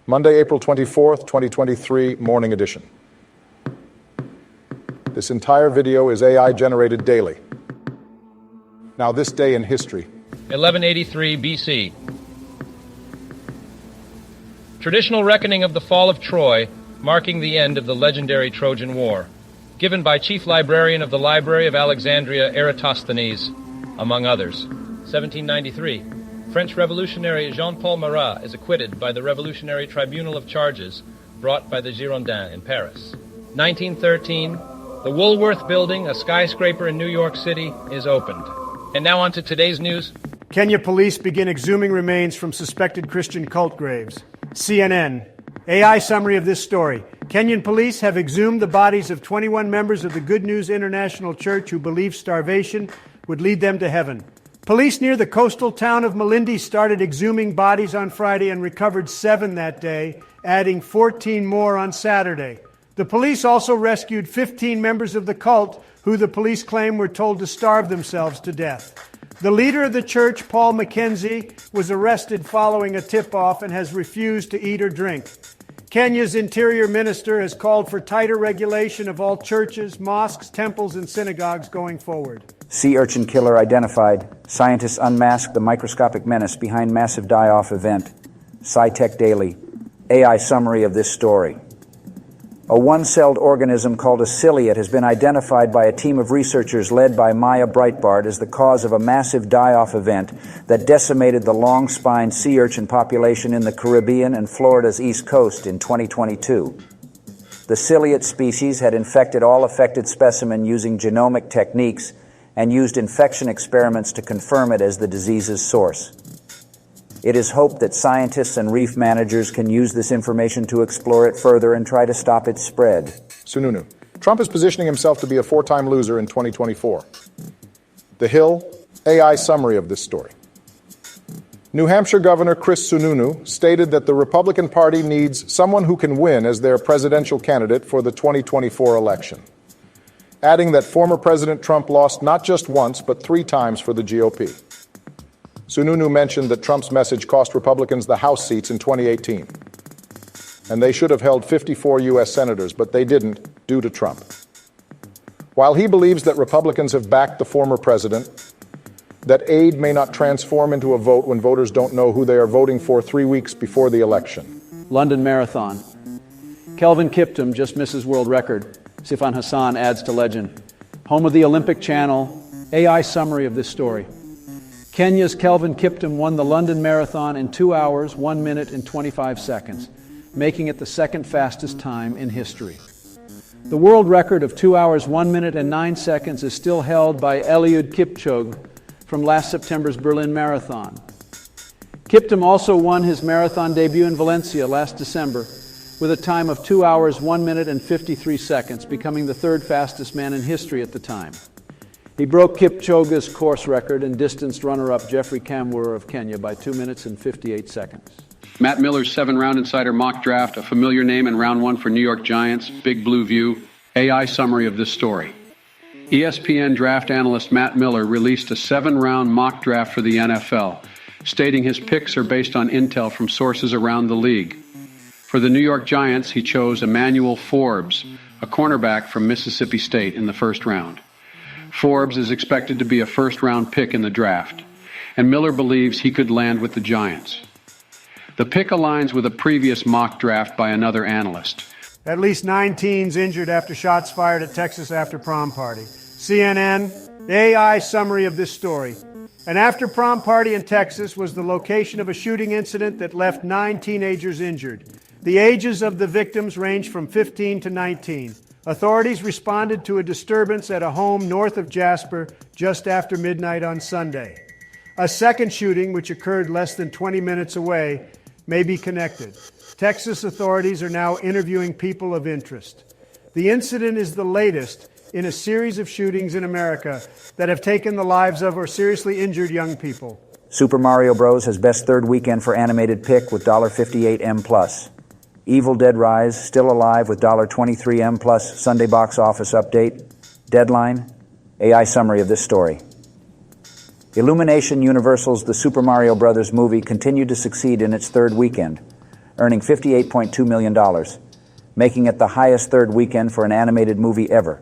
Monday, April 24th, 2023, morning edition. This entire video is AI generated daily. Now, this day in history. 1183 BC. Traditional reckoning of the fall of Troy, marking the end of the legendary Trojan War, given by Chief Librarian of the Library of Alexandria, Eratosthenes, among others. 1793. French revolutionary Jean-Paul Marat is acquitted by the Revolutionary Tribunal of charges brought by the Girondins in Paris. 1913. The Woolworth Building, a skyscraper in New York City, is opened. And now on to today's news. Kenya police begin exhuming remains from suspected Christian cult graves. CNN. AI summary of this story. Kenyan police have exhumed the bodies of 21 members of the Good News International Church who believed starvation would lead them to heaven. Police near the coastal town of Malindi started exhuming bodies on Friday and recovered 7 that day, adding 14 more on Saturday. The police also rescued 15 members of the cult who the police claim were told to starve themselves to death. The leader of the church, Paul Mackenzie, was arrested following a tip-off and has refused to eat or drink. Kenya's interior minister has called for tighter regulation of all churches, mosques, temples, and synagogues going forward. Sea urchin killer identified. Scientists unmask the microscopic menace behind massive die-off event. SciTech Daily. AI summary of this story. A one-celled organism called a ciliate has been identified by a team of researchers led by Maya Breitbart as the cause of a massive die-off event that decimated the long-spined sea urchin population in the Caribbean and Florida's East Coast in 2022. The ciliate species had infected all affected specimens using genomic techniques and used infection experiments to confirm it as the disease's source. It is hoped that scientists and reef managers can use this information to explore it further and try to stop its spread. Sununu. Trump is positioning himself to be a 4-time loser in 2024. The Hill, AI summary of this story. New Hampshire Governor Chris Sununu stated that the Republican Party needs someone who can win as their presidential candidate for the 2024 election, adding that former President Trump lost not just once, but 3 times for the GOP. Sununu mentioned that Trump's message cost Republicans the House seats in 2018, and they should have held 54 U.S. senators, but they didn't, due to Trump. While he believes that Republicans have backed the former president, that aid may not transform into a vote when voters don't know who they are voting for 3 weeks before the election. London Marathon. Kelvin Kiptum just misses world record. Sifan Hassan adds to legend. Home of the Olympic Channel, AI summary of this story. Kenya's Kelvin Kiptum won the London Marathon in 2 hours, 1 minute, and 25 seconds, making it the second fastest time in history. The world record of 2 hours, 1 minute, and 9 seconds is still held by Eliud Kipchoge from last September's Berlin Marathon. Kiptum also won his marathon debut in Valencia last December with a time of 2 hours, 1 minute, and 53 seconds, becoming the 3rd fastest man in history at the time. He broke Kipchoge's course record and distanced runner-up Jeffrey Kamworor of Kenya by 2 minutes and 58 seconds. Matt Miller's 7-round insider mock draft, a familiar name in round 1 for New York Giants, Big Blue View, AI summary of this story. ESPN draft analyst Matt Miller released a 7-round mock draft for the NFL, stating his picks are based on intel from sources around the league. For the New York Giants, he chose Emmanuel Forbes, a cornerback from Mississippi State, in the 1st round. Forbes is expected to be a 1st-round pick in the draft, and Miller believes he could land with the Giants. The pick aligns with a previous mock draft by another analyst. At least 9 teens injured after shots fired at Texas after prom party. CNN, AI summary of this story. An after prom party in Texas was the location of a shooting incident that left 9 teenagers injured. The ages of the victims ranged from 15 to 19. Authorities responded to a disturbance at a home north of Jasper just after midnight on Sunday. A second shooting, which occurred less than 20 minutes away, may be connected. Texas authorities are now interviewing people of interest. The incident is the latest in a series of shootings in America that have taken the lives of or seriously injured young people. Super Mario Bros. Has best 3rd weekend for animated pick with $58 M+. Evil Dead Rise, still alive with $23 M+ Sunday box office update. Deadline, AI summary of this story. Illumination Universal's The Super Mario Bros. Movie continued to succeed in its 3rd weekend. earning $58.2 million, making it the highest third weekend for an animated movie ever,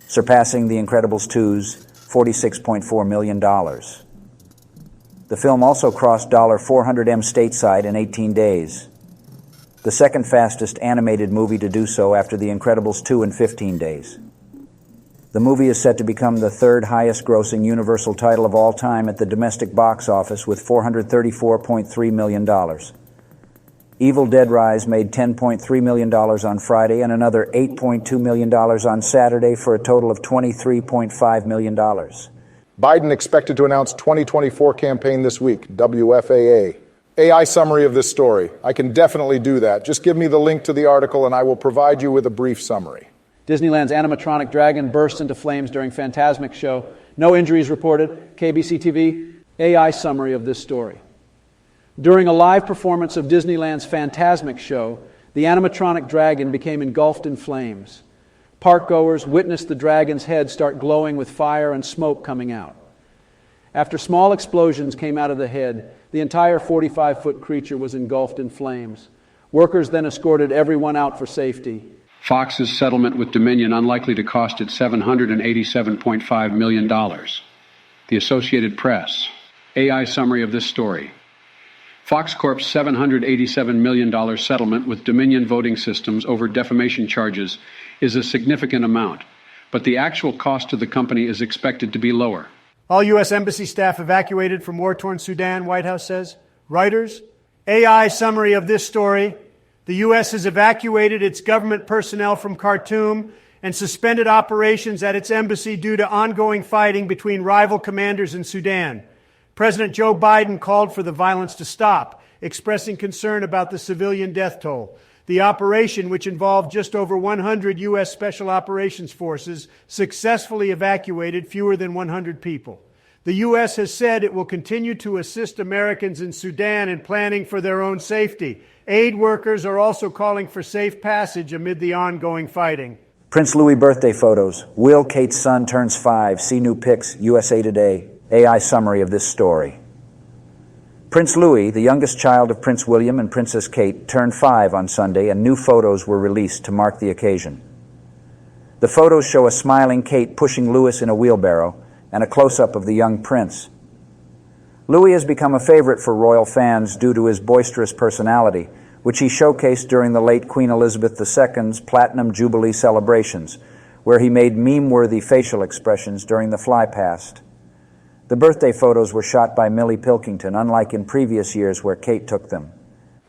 surpassing The Incredibles 2's $46.4 million. The film also crossed $400M stateside in 18 days, the second fastest animated movie to do so after The Incredibles 2 in 15 days. The movie is set to become the third highest grossing Universal title of all time at the domestic box office with $434.3 million. Evil Dead Rise made $10.3 million on Friday and another $8.2 million on Saturday for a total of $23.5 million. Biden expected to announce 2024 campaign this week, WFAA. AI summary of this story. I can definitely do that. Just give me the link to the article and I will provide you with a brief summary. Disneyland's animatronic dragon burst into flames during Fantasmic show. No injuries reported. KBC TV, AI summary of this story. During a live performance of Disneyland's Fantasmic show, the animatronic dragon became engulfed in flames. Parkgoers witnessed the dragon's head start glowing with fire and smoke coming out. After small explosions came out of the head, the entire 45-foot creature was engulfed in flames. Workers then escorted everyone out for safety. Fox's settlement with Dominion unlikely to cost it $787.5 million. The Associated Press. AI summary of this story. Fox Corp's $787 million settlement with Dominion Voting Systems over defamation charges is a significant amount, but the actual cost to the company is expected to be lower. All U.S. Embassy staff evacuated from war-torn Sudan, White House says. Reuters, AI summary of this story. The U.S. has evacuated its government personnel from Khartoum and suspended operations at its embassy due to ongoing fighting between rival commanders in Sudan. President Joe Biden called for the violence to stop, expressing concern about the civilian death toll. The operation, which involved just over 100 U.S. Special Operations Forces, successfully evacuated fewer than 100 people. The U.S. has said it will continue to assist Americans in Sudan in planning for their own safety. Aid workers are also calling for safe passage amid the ongoing fighting. Prince Louis birthday photos. Will, Kate's son, turns 5. See new pics, USA Today. AI summary of this story. Prince Louis, the youngest child of Prince William and Princess Kate, turned 5 on Sunday, and new photos were released to mark the occasion. The photos show a smiling Kate pushing Louis in a wheelbarrow and a close-up of the young prince. Louis has become a favorite for royal fans due to his boisterous personality, which he showcased during the late Queen Elizabeth II's Platinum Jubilee celebrations, where he made meme-worthy facial expressions during the flypast. The birthday photos were shot by Millie Pilkington, unlike in previous years where Kate took them.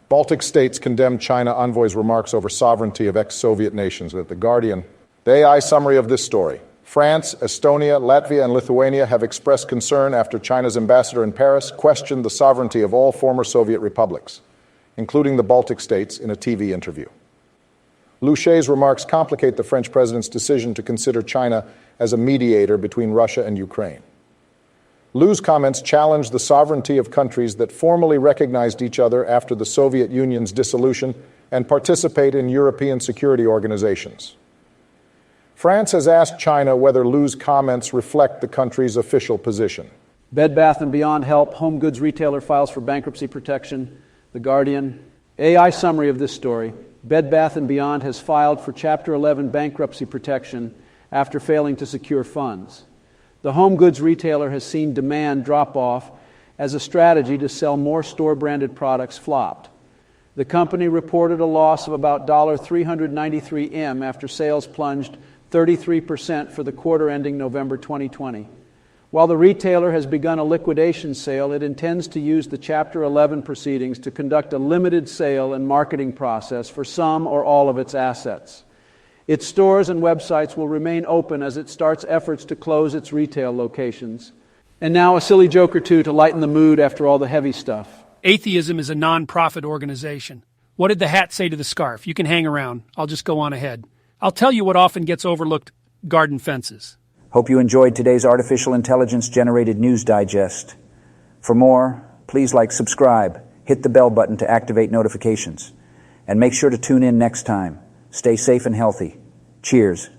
Baltic states condemned China envoy's remarks over sovereignty of ex-Soviet nations. At The Guardian, the AI summary of this story. France, Estonia, Latvia, and Lithuania have expressed concern after China's ambassador in Paris questioned the sovereignty of all former Soviet republics, including the Baltic states, in a TV interview. Liu She's remarks complicate the French president's decision to consider China as a mediator between Russia and Ukraine. Liu's comments challenge the sovereignty of countries that formally recognized each other after the Soviet Union's dissolution and participate in European security organizations. France has asked China whether Liu's comments reflect the country's official position. Bed Bath & Beyond help. Home goods retailer files for bankruptcy protection. The Guardian. AI summary of this story. Bed Bath & Beyond has filed for Chapter 11 bankruptcy protection after failing to secure funds. The home goods retailer has seen demand drop off as a strategy to sell more store-branded products flopped. The company reported a loss of about $393 after sales plunged 33% for the quarter ending November 2020. While the retailer has begun a liquidation sale, it intends to use the Chapter 11 proceedings to conduct a limited sale and marketing process for some or all of its assets. Its stores and websites will remain open as it starts efforts to close its retail locations. And now a silly joke or two to lighten the mood after all the heavy stuff. Atheism is a non-profit organization. What did the hat say to the scarf? You can hang around. I'll just go on ahead. I'll tell you what often gets overlooked: garden fences. Hope you enjoyed today's artificial intelligence-generated news digest. For more, please subscribe, hit the bell button to activate notifications, and make sure to tune in next time. Stay safe and healthy. Cheers.